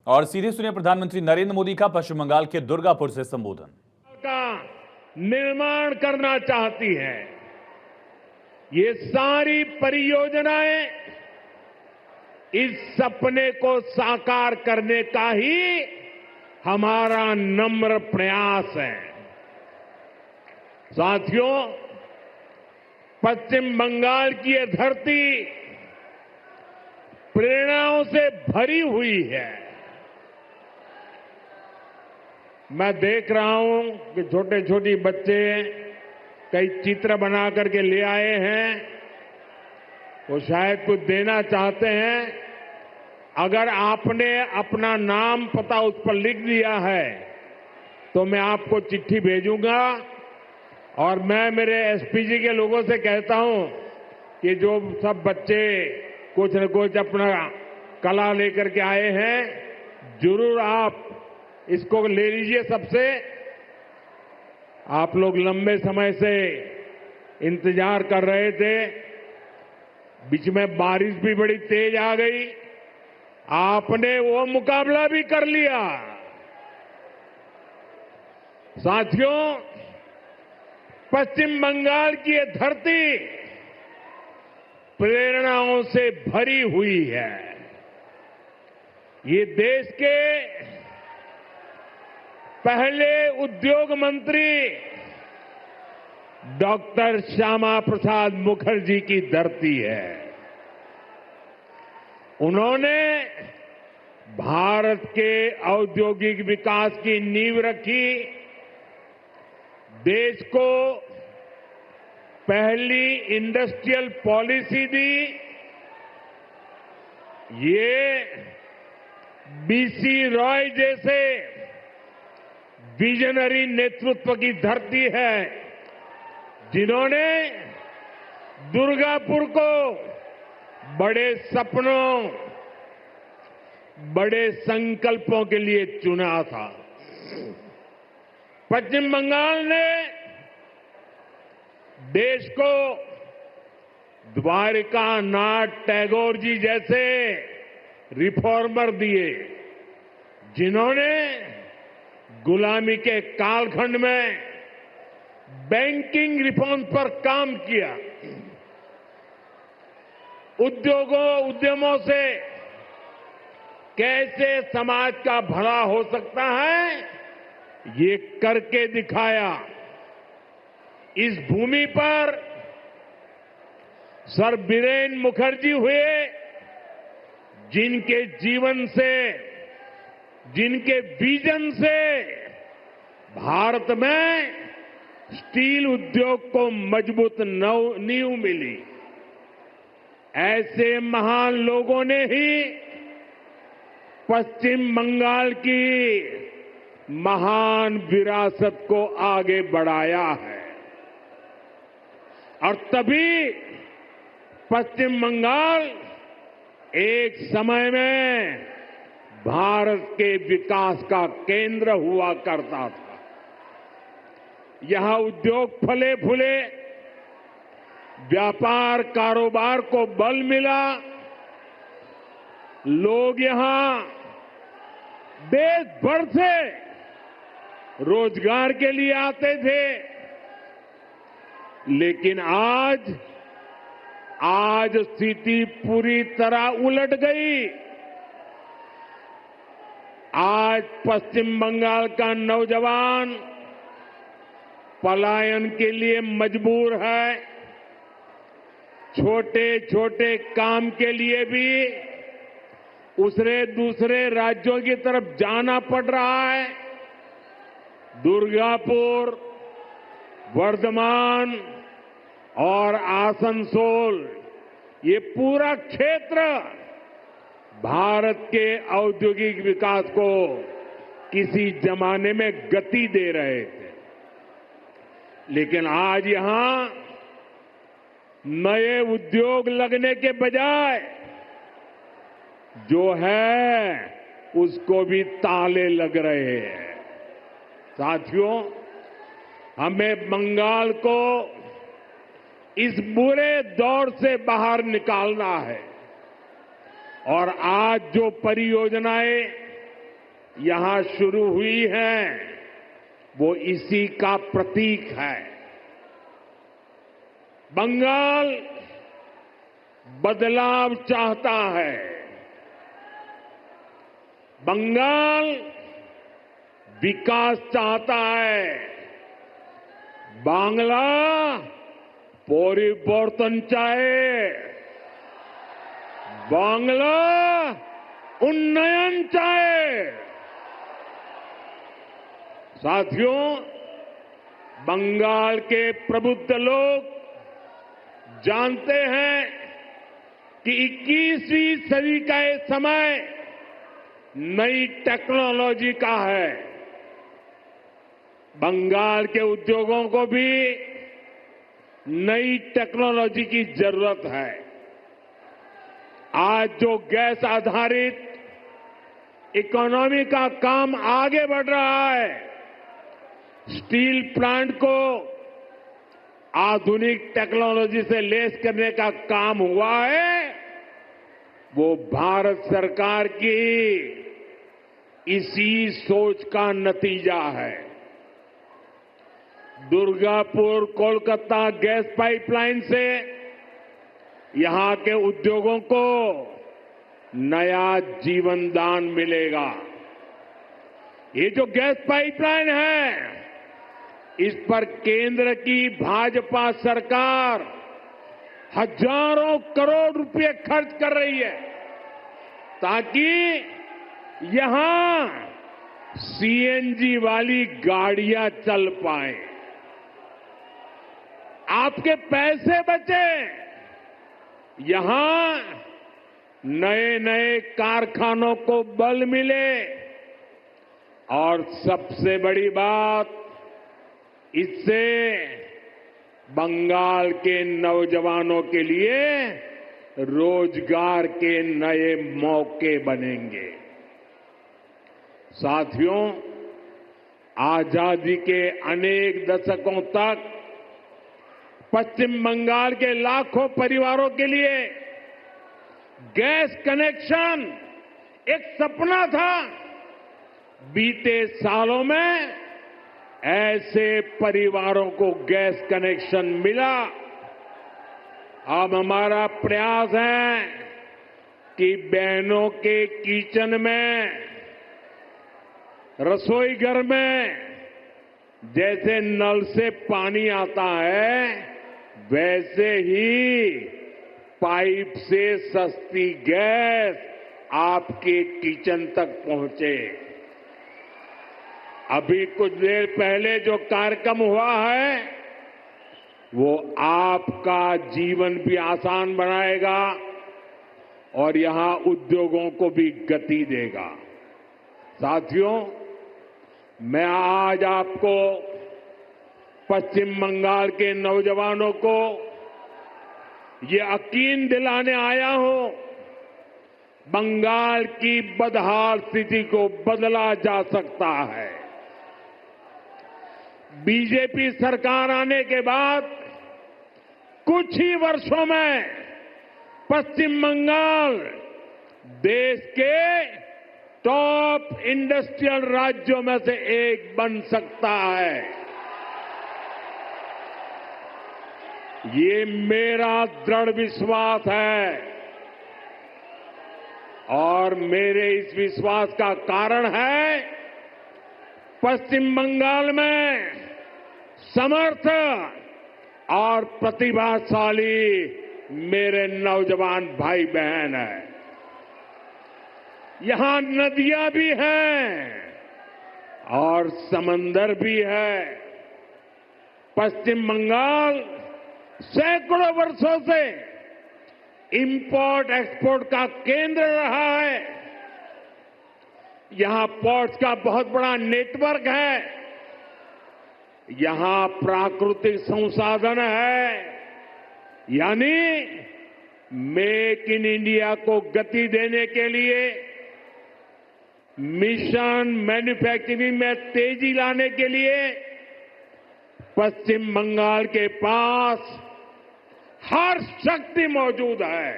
और सीधे सुनिए प्रधानमंत्री नरेंद्र मोदी का पश्चिम बंगाल के दुर्गापुर से संबोधन। का निर्माण करना चाहती है। ये सारी परियोजनाएं इस सपने को साकार करने का ही हमारा नम्र प्रयास है। साथियों, पश्चिम बंगाल की ये धरती प्रेरणाओं से भरी हुई है। मैं देख रहा हूं कि छोटे छोटे बच्चे कई चित्र बना करके ले आए हैं। वो शायद कुछ देना चाहते हैं। अगर आपने अपना नाम पता उस पर लिख दिया है तो मैं आपको चिट्ठी भेजूंगा और मैं मेरे एसपीजी के लोगों से कहता हूं कि जो सब बच्चे कुछ न कुछ अपना कला लेकर के आए हैं, जरूर आप इसको ले लीजिए सबसे। आप लोग लंबे समय से इंतजार कर रहे थे। बीच में बारिश भी बड़ी तेज आ गई। आपने वो मुकाबला भी कर लिया। साथियों, पश्चिम बंगाल की ये धरती प्रेरणाओं से भरी हुई है। ये देश के पहले उद्योग मंत्री डॉक्टर श्यामा प्रसाद मुखर्जी की धरती है। उन्होंने भारत के औद्योगिक विकास की नींव रखी। देश को पहली इंडस्ट्रियल पॉलिसी दी। ये बीसी रॉय जैसे विजनरी नेतृत्व की धरती है, जिन्होंने दुर्गापुर को बड़े सपनों, बड़े संकल्पों के लिए चुना था। पश्चिम बंगाल ने देश को द्वारिका नाथ टैगोर जी जैसे रिफॉर्मर दिए, जिन्होंने गुलामी के कालखंड में बैंकिंग रिफॉर्म पर काम किया। उद्यमों से कैसे समाज का भला हो सकता है, ये करके दिखाया। इस भूमि पर सर बीरेन मुखर्जी हुए, जिनके जीवन से, जिनके विजन से भारत में स्टील उद्योग को मजबूत नींव मिली। ऐसे महान लोगों ने ही पश्चिम बंगाल की महान विरासत को आगे बढ़ाया है। और तभी पश्चिम बंगाल एक समय में भारत के विकास का केंद्र हुआ करता था। यहां उद्योग फले फूले, व्यापार कारोबार को बल मिला। लोग यहां देश भर से रोजगार के लिए आते थे। लेकिन आज स्थिति पूरी तरह उलट गई। आज पश्चिम बंगाल का नौजवान पलायन के लिए मजबूर है। छोटे छोटे काम के लिए भी उसे दूसरे राज्यों की तरफ जाना पड़ रहा है। दुर्गापुर, वर्धमान और आसनसोल, ये पूरा क्षेत्र भारत के औद्योगिक विकास को किसी जमाने में गति दे रहे थे। लेकिन आज यहां नए उद्योग लगने के बजाय जो है उसको भी ताले लग रहे हैं। साथियों, हमें बंगाल को इस बुरे दौर से बाहर निकालना है। और आज जो परियोजनाएं यहां शुरू हुई है वो इसी का प्रतीक है। बंगाल बदलाव चाहता है। बंगाल विकास चाहता है। बांग्ला परिवर्तन चाहे। बांग्ला उन्नयन चाहे। साथियों, बंगाल के प्रबुद्ध लोग जानते हैं कि 21वीं सदी का ये समय नई टेक्नोलॉजी का है। बंगाल के उद्योगों को भी नई टेक्नोलॉजी की जरूरत है। आज जो गैस आधारित इकोनॉमी का काम आगे बढ़ रहा है, स्टील प्लांट को आधुनिक टेक्नोलॉजी से लैस करने का काम हुआ है, वो भारत सरकार की इसी सोच का नतीजा है। दुर्गापुर कोलकाता गैस पाइपलाइन से यहां के उद्योगों को नया जीवन दान मिलेगा। ये जो गैस पाइपलाइन है, इस पर केंद्र की भाजपा सरकार हजारों करोड़ रुपए खर्च कर रही है ताकि यहां सीएनजी वाली गाड़ियां चल पाए, आपके पैसे बचे, यहां नए नए कारखानों को बल मिले और सबसे बड़ी बात, इससे बंगाल के नौजवानों के लिए रोजगार के नए मौके बनेंगे। साथियों, आजादी के अनेक दशकों तक पश्चिम बंगाल के लाखों परिवारों के लिए गैस कनेक्शन एक सपना था। बीते सालों में ऐसे परिवारों को गैस कनेक्शन मिला। अब हमारा प्रयास है कि बहनों के किचन में, रसोई घर में जैसे नल से पानी आता है, वैसे ही पाइप से सस्ती गैस आपके किचन तक पहुंचे। अभी कुछ देर पहले जो कार्यक्रम हुआ है, वो आपका जीवन भी आसान बनाएगा और यहां उद्योगों को भी गति देगा। साथियों, मैं आज आपको पश्चिम बंगाल के नौजवानों को ये यकीन दिलाने आया हूं, बंगाल की बदहाल स्थिति को बदला जा सकता है। बीजेपी सरकार आने के बाद कुछ ही वर्षों में पश्चिम बंगाल देश के टॉप इंडस्ट्रियल राज्यों में से एक बन सकता है। ये मेरा दृढ़ विश्वास है और मेरे इस विश्वास का कारण है पश्चिम बंगाल में समर्थ और प्रतिभाशाली मेरे नौजवान भाई बहन हैं। यहां नदियां भी हैं और समंदर भी है। पश्चिम बंगाल सैकड़ों वर्षों से इंपोर्ट एक्सपोर्ट का केंद्र रहा है। यहां पोर्ट्स का बहुत बड़ा नेटवर्क है। यहां प्राकृतिक संसाधन है, यानी मेक इन इंडिया को गति देने के लिए, मिशन मैन्युफैक्चरिंग में तेजी लाने के लिए पश्चिम बंगाल के पास हर शक्ति मौजूद है।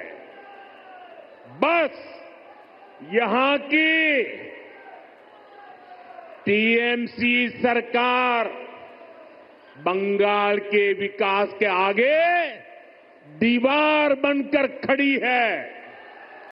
बस यहां की टीएमसी सरकार बंगाल के विकास के आगे दीवार बनकर खड़ी है।